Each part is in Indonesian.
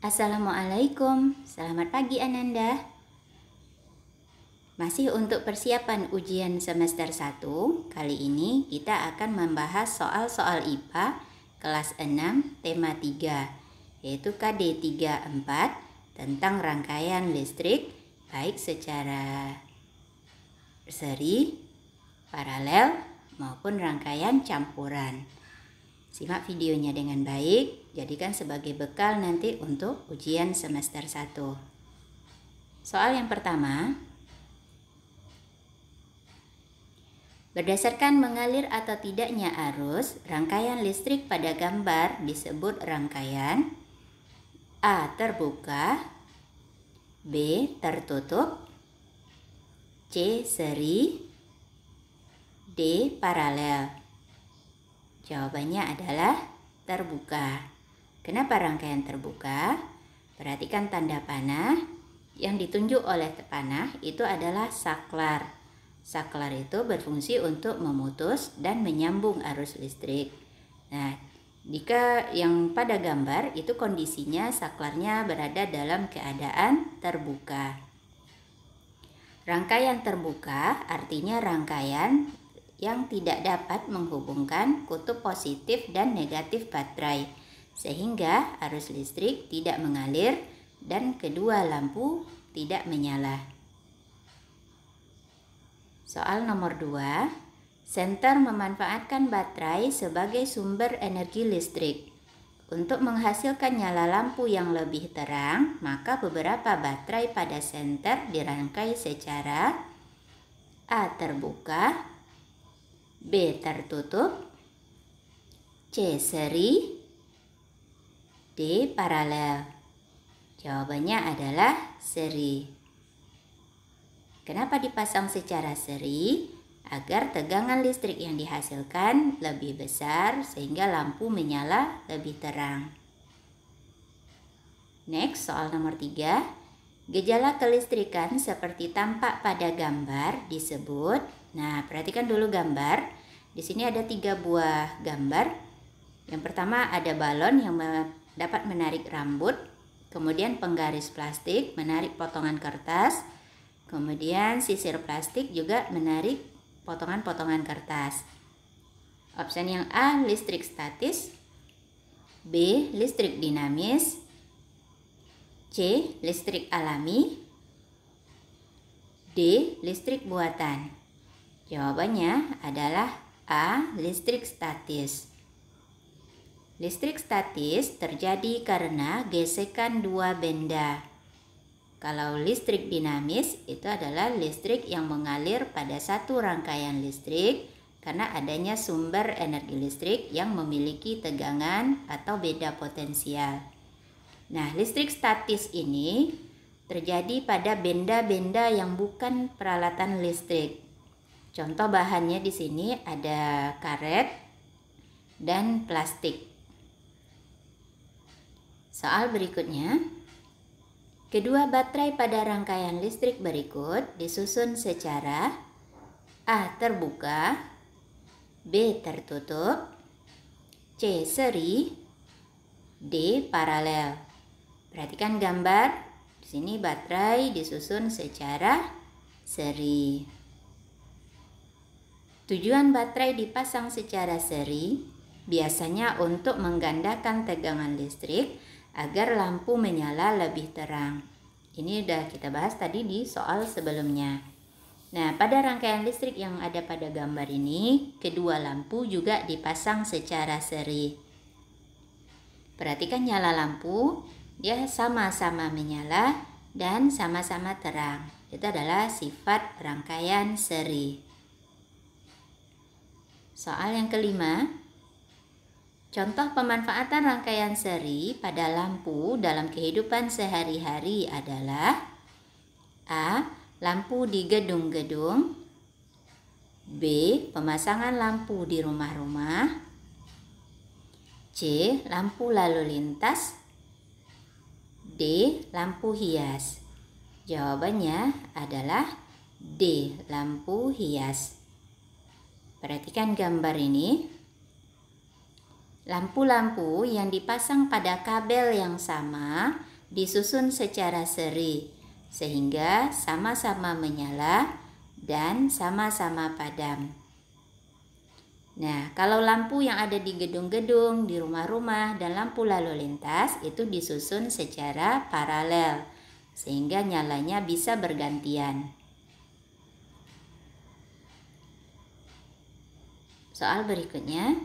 Assalamualaikum, selamat pagi Ananda. Masih untuk persiapan ujian semester 1, kali ini kita akan membahas soal-soal IPA kelas 6 tema 3, yaitu KD 34 tentang rangkaian listrik baik secara seri, paralel, maupun rangkaian campuran. Simak videonya dengan baik, jadikan sebagai bekal nanti untuk ujian semester 1. Soal yang pertama, berdasarkan mengalir atau tidaknya arus, rangkaian listrik pada gambar disebut rangkaian A. Terbuka, B. Tertutup, C. Seri, D. Paralel. Jawabannya adalah terbuka. Kenapa rangkaian terbuka? Perhatikan tanda panah. Yang ditunjuk oleh panah itu adalah saklar. Saklar itu berfungsi untuk memutus dan menyambung arus listrik. Nah, jika yang pada gambar itu kondisinya saklarnya berada dalam keadaan terbuka. Rangkaian terbuka artinya rangkaian yang tidak dapat menghubungkan kutub positif dan negatif baterai, sehingga arus listrik tidak mengalir dan kedua lampu tidak menyala. Soal nomor 2, senter memanfaatkan baterai sebagai sumber energi listrik. Untuk menghasilkan nyala lampu yang lebih terang, maka beberapa baterai pada senter dirangkai secara A. Terbuka, B. Tertutup, C. Seri, D. Paralel. Jawabannya adalah seri. Kenapa dipasang secara seri? Agar tegangan listrik yang dihasilkan lebih besar sehingga lampu menyala lebih terang. Next, soal nomor 3. Gejala kelistrikan seperti tampak pada gambar disebut. Nah, perhatikan dulu gambar. Di sini ada 3 buah gambar. Yang pertama ada balon yang dapat menarik rambut, kemudian penggaris plastik menarik potongan kertas, kemudian sisir plastik juga menarik potongan-potongan kertas. Opsi yang A listrik statis, B listrik dinamis, C listrik alami, D listrik buatan. Jawabannya adalah A. Listrik statis. Listrik statis terjadi karena gesekan dua benda. Kalau listrik dinamis itu adalah listrik yang mengalir pada satu rangkaian listrik karena adanya sumber energi listrik yang memiliki tegangan atau beda potensial. Nah, listrik statis ini terjadi pada benda-benda yang bukan peralatan listrik. Contoh bahannya di sini ada karet dan plastik. Soal berikutnya. Kedua baterai pada rangkaian listrik berikut disusun secara A. Terbuka, B. Tertutup, C. Seri, D. Paralel. Perhatikan gambar. Di sini baterai disusun secara seri. Tujuan baterai dipasang secara seri biasanya untuk menggandakan tegangan listrik agar lampu menyala lebih terang. Ini sudah kita bahas tadi di soal sebelumnya. Nah, pada rangkaian listrik yang ada pada gambar ini, kedua lampu juga dipasang secara seri. Perhatikan nyala lampu, dia sama-sama menyala dan sama-sama terang. Itu adalah sifat rangkaian seri. Soal yang kelima, contoh pemanfaatan rangkaian seri pada lampu dalam kehidupan sehari-hari adalah A. Lampu di gedung-gedung, B. Pemasangan lampu di rumah-rumah, C. Lampu lalu lintas, D. Lampu hias. Jawabannya adalah D. Lampu hias. Perhatikan gambar ini. Lampu-lampu yang dipasang pada kabel yang sama disusun secara seri sehingga sama-sama menyala dan sama-sama padam. Nah, kalau lampu yang ada di gedung-gedung, di rumah-rumah, dan lampu lalu lintas itu disusun secara paralel sehingga nyalanya bisa bergantian. Soal berikutnya,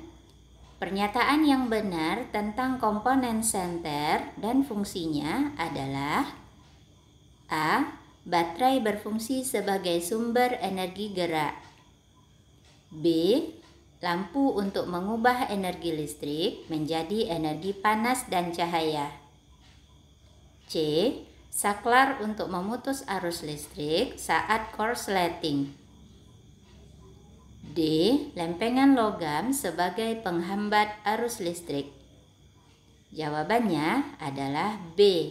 pernyataan yang benar tentang komponen senter dan fungsinya adalah A. Baterai berfungsi sebagai sumber energi gerak. B. Lampu untuk mengubah energi listrik menjadi energi panas dan cahaya. C. Saklar untuk memutus arus listrik saat korsleting. D. Lempengan logam sebagai penghambat arus listrik. Jawabannya adalah B.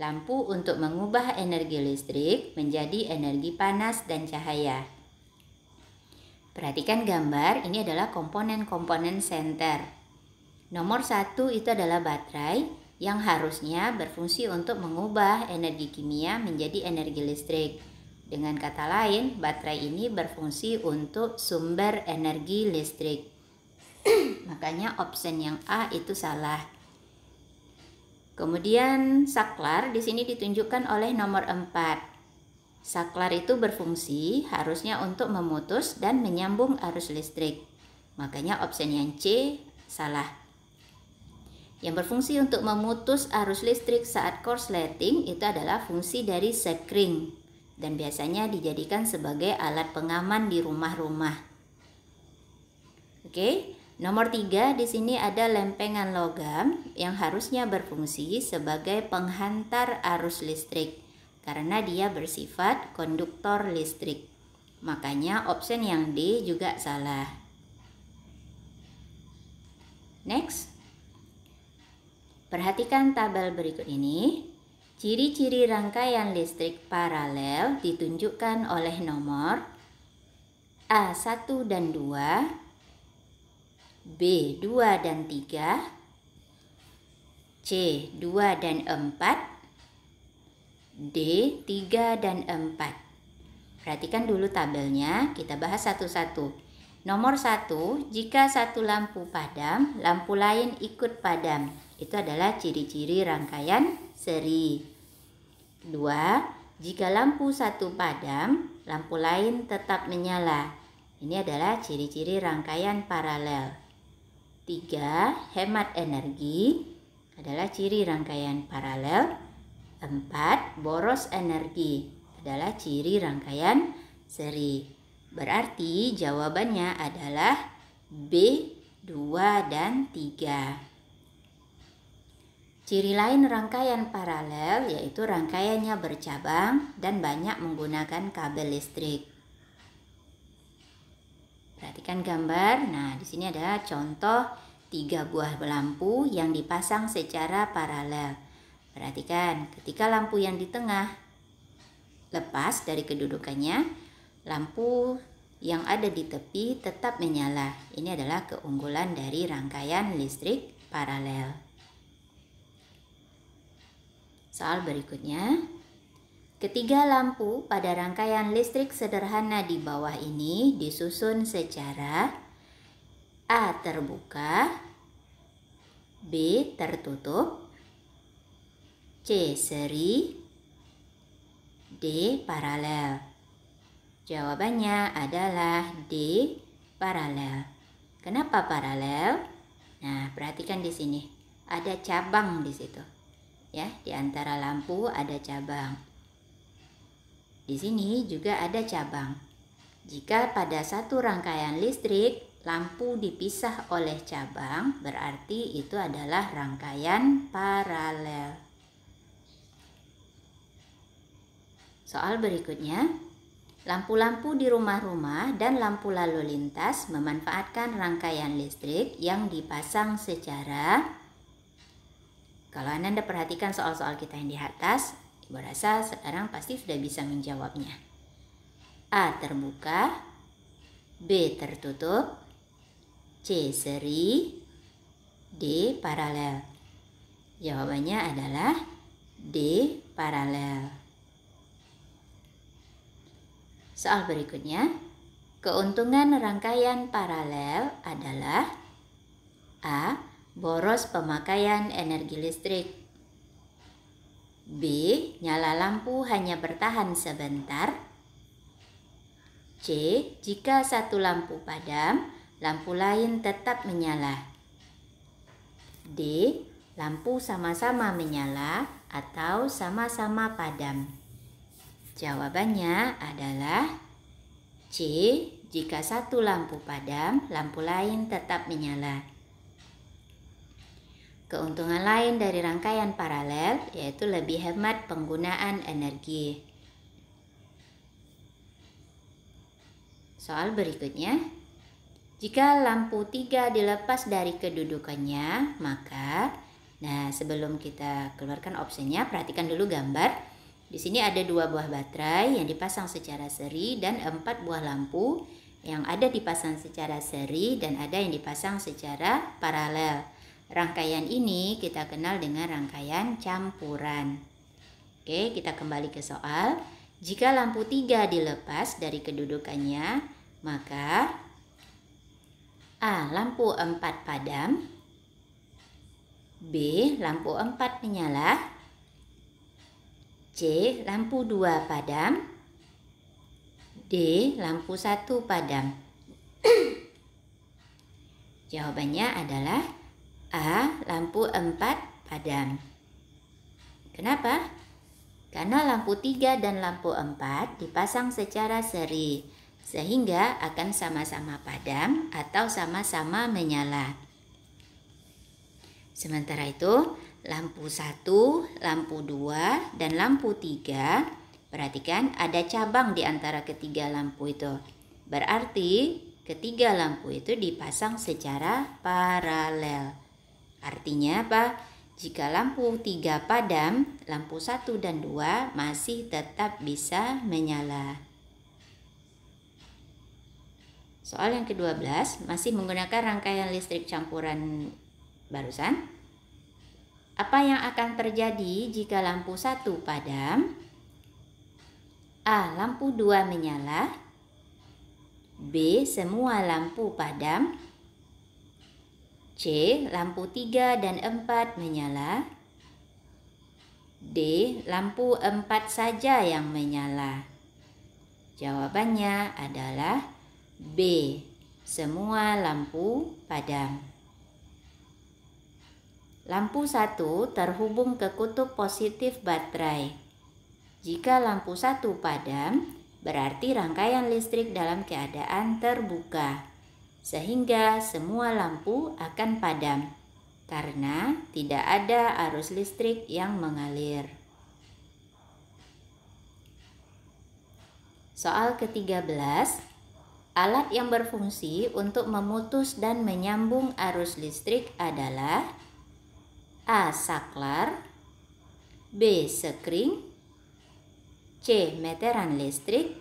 Lampu untuk mengubah energi listrik menjadi energi panas dan cahaya. Perhatikan gambar, ini adalah komponen-komponen senter. Nomor 1 itu adalah baterai yang harusnya berfungsi untuk mengubah energi kimia menjadi energi listrik. Dengan kata lain, baterai ini berfungsi untuk sumber energi listrik. Makanya option yang A itu salah. Kemudian saklar di sini ditunjukkan oleh nomor 4. Saklar itu berfungsi harusnya untuk memutus dan menyambung arus listrik. Makanya option yang C salah. Yang berfungsi untuk memutus arus listrik saat korsleting itu adalah fungsi dari sekring dan biasanya dijadikan sebagai alat pengaman di rumah-rumah. Oke, nomor 3 di sini ada lempengan logam yang harusnya berfungsi sebagai penghantar arus listrik karena dia bersifat konduktor listrik. Makanya option yang D juga salah. Next. Perhatikan tabel berikut ini. Ciri-ciri rangkaian listrik paralel ditunjukkan oleh nomor A1 dan 2, B2 dan 3, C2 dan 4, D3 dan 4. Perhatikan dulu tabelnya, kita bahas satu-satu. Nomor 1, jika satu lampu padam, lampu lain ikut padam. Itu adalah ciri-ciri rangkaian seri. 2, jika lampu satu padam, lampu lain tetap menyala. Ini adalah ciri-ciri rangkaian paralel. 3, hemat energi adalah ciri rangkaian paralel. 4, boros energi adalah ciri rangkaian seri. Berarti jawabannya adalah B, 2 dan 3. Ciri lain rangkaian paralel yaitu rangkaiannya bercabang dan banyak menggunakan kabel listrik. Perhatikan gambar. Nah, di sini ada contoh 3 buah lampu yang dipasang secara paralel. Perhatikan, ketika lampu yang di tengah lepas dari kedudukannya, lampu yang ada di tepi tetap menyala. Ini adalah keunggulan dari rangkaian listrik paralel. Soal berikutnya, ketiga lampu pada rangkaian listrik sederhana di bawah ini disusun secara A terbuka, B tertutup, C seri, D paralel. Jawabannya adalah D paralel. Kenapa paralel? Nah, perhatikan di sini ada cabang di situ. Ya, di antara lampu ada cabang. Di sini juga ada cabang. Jika pada satu rangkaian listrik lampu dipisah oleh cabang, berarti itu adalah rangkaian paralel. Soal berikutnya, lampu-lampu di rumah-rumah dan lampu lalu lintas memanfaatkan rangkaian listrik yang dipasang secara. Kalau Anda perhatikan soal-soal kita yang di atas, Ibu rasa sekarang pasti sudah bisa menjawabnya. A terbuka, B tertutup, C seri, D paralel. Jawabannya adalah D. Paralel. Soal berikutnya, keuntungan rangkaian paralel adalah A. Boros pemakaian energi listrik. B. Nyala lampu hanya bertahan sebentar. C. Jika satu lampu padam, lampu lain tetap menyala. D. Lampu sama-sama menyala atau sama-sama padam. Jawabannya adalah C. Jika satu lampu padam, lampu lain tetap menyala. Keuntungan lain dari rangkaian paralel yaitu lebih hemat penggunaan energi. Soal berikutnya, jika lampu 3 dilepas dari kedudukannya, maka sebelum kita keluarkan opsinya, perhatikan dulu gambar. Di sini ada 2 buah baterai yang dipasang secara seri dan 4 buah lampu yang ada dipasang secara seri dan ada yang dipasang secara paralel. Rangkaian ini kita kenal dengan rangkaian campuran. Oke, kita kembali ke soal. Jika lampu 3 dilepas dari kedudukannya, maka A. Lampu 4 padam. B. Lampu 4 menyala. C. Lampu 2 padam. D. Lampu 1 padam. Jawabannya adalah A. Lampu 4 padam. Kenapa? Karena lampu 3 dan lampu 4 dipasang secara seri, sehingga akan sama-sama padam atau sama-sama menyala. Sementara itu, lampu 1, lampu 2, dan lampu 3, perhatikan ada cabang di antara ketiga lampu itu. Berarti ketiga lampu itu dipasang secara paralel. Artinya apa? Jika lampu 3 padam, lampu 1 dan 2 masih tetap bisa menyala. Soal yang ke-12 masih menggunakan rangkaian listrik campuran barusan. Apa yang akan terjadi jika lampu 1 padam? A. Lampu 2 menyala. B. Semua lampu padam. C. Lampu 3 dan 4 menyala. D. Lampu 4 saja yang menyala. Jawabannya adalah B. Semua lampu padam. Lampu 1 terhubung ke kutub positif baterai. Jika lampu 1 padam, berarti rangkaian listrik dalam keadaan terbuka, sehingga semua lampu akan padam karena tidak ada arus listrik yang mengalir. Soal ke-13, alat yang berfungsi untuk memutus dan menyambung arus listrik adalah A. Saklar. B. Sekring. C. Meteran listrik.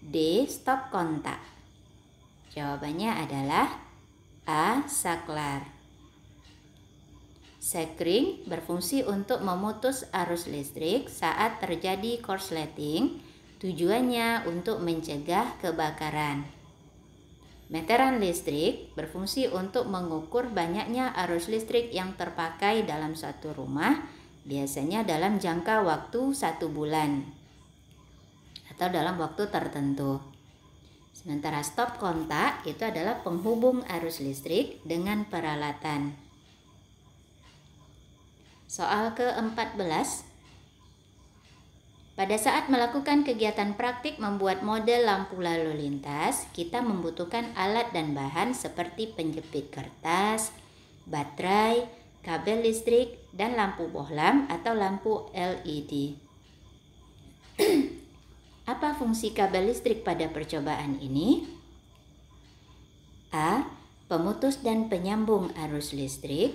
D. Stop kontak. Jawabannya adalah A. Saklar. Sekring berfungsi untuk memutus arus listrik saat terjadi korsleting. Tujuannya untuk mencegah kebakaran. Meteran listrik berfungsi untuk mengukur banyaknya arus listrik yang terpakai dalam suatu rumah, biasanya dalam jangka waktu 1 bulan atau dalam waktu tertentu. Sementara stop kontak itu adalah penghubung arus listrik dengan peralatan. Soal ke-14. Pada saat melakukan kegiatan praktik membuat model lampu lalu lintas, kita membutuhkan alat dan bahan seperti penjepit kertas, baterai, kabel listrik, dan lampu bohlam atau lampu LED. Apa fungsi kabel listrik pada percobaan ini? A. Pemutus dan penyambung arus listrik.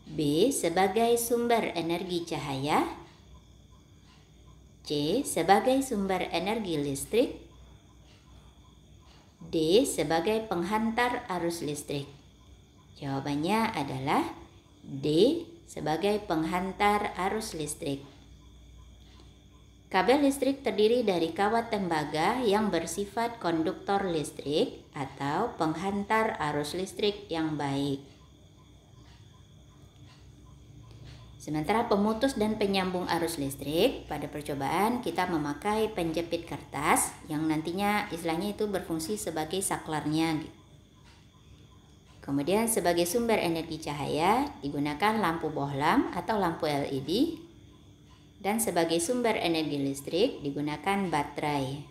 B. Sebagai sumber energi cahaya. C. Sebagai sumber energi listrik. D. Sebagai penghantar arus listrik. Jawabannya adalah D. sebagai penghantar arus listrik. Kabel listrik terdiri dari kawat tembaga yang bersifat konduktor listrik atau penghantar arus listrik yang baik. Sementara pemutus dan penyambung arus listrik, pada percobaan kita memakai penjepit kertas yang nantinya istilahnya itu berfungsi sebagai saklarnya. Kemudian sebagai sumber energi cahaya digunakan lampu bohlam atau lampu LED. Dan sebagai sumber energi listrik digunakan baterai.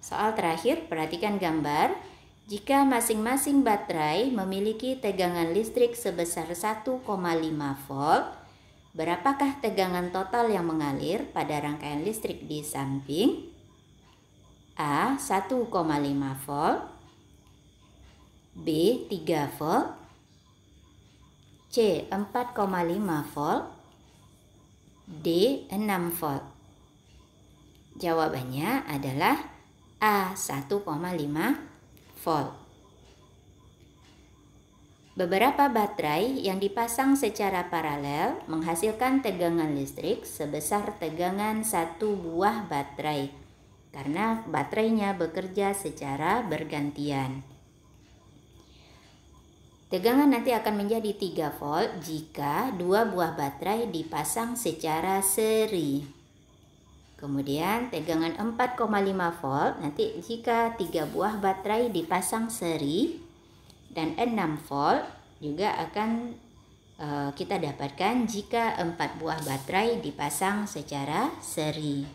Soal terakhir, perhatikan gambar. Jika masing-masing baterai memiliki tegangan listrik sebesar 1,5 volt, berapakah tegangan total yang mengalir pada rangkaian listrik di samping? A. 1,5 volt, B. 3 volt, C. 4,5 volt, D. 6 volt. Jawabannya adalah A. 1,5 volt. Beberapa baterai yang dipasang secara paralel menghasilkan tegangan listrik sebesar tegangan satu buah baterai karena baterainya bekerja secara bergantian. Tegangan nanti akan menjadi 3 volt jika dua buah baterai dipasang secara seri. Kemudian tegangan 4,5 volt nanti jika 3 buah baterai dipasang seri, dan 6 volt juga akan kita dapatkan jika 4 buah baterai dipasang secara seri.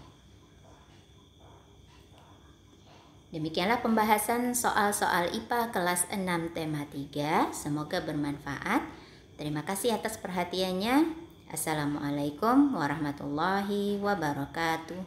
Demikianlah pembahasan soal-soal IPA kelas 6 tema 3. Semoga bermanfaat. Terima kasih atas perhatiannya. Assalamualaikum warahmatullahi wabarakatuh.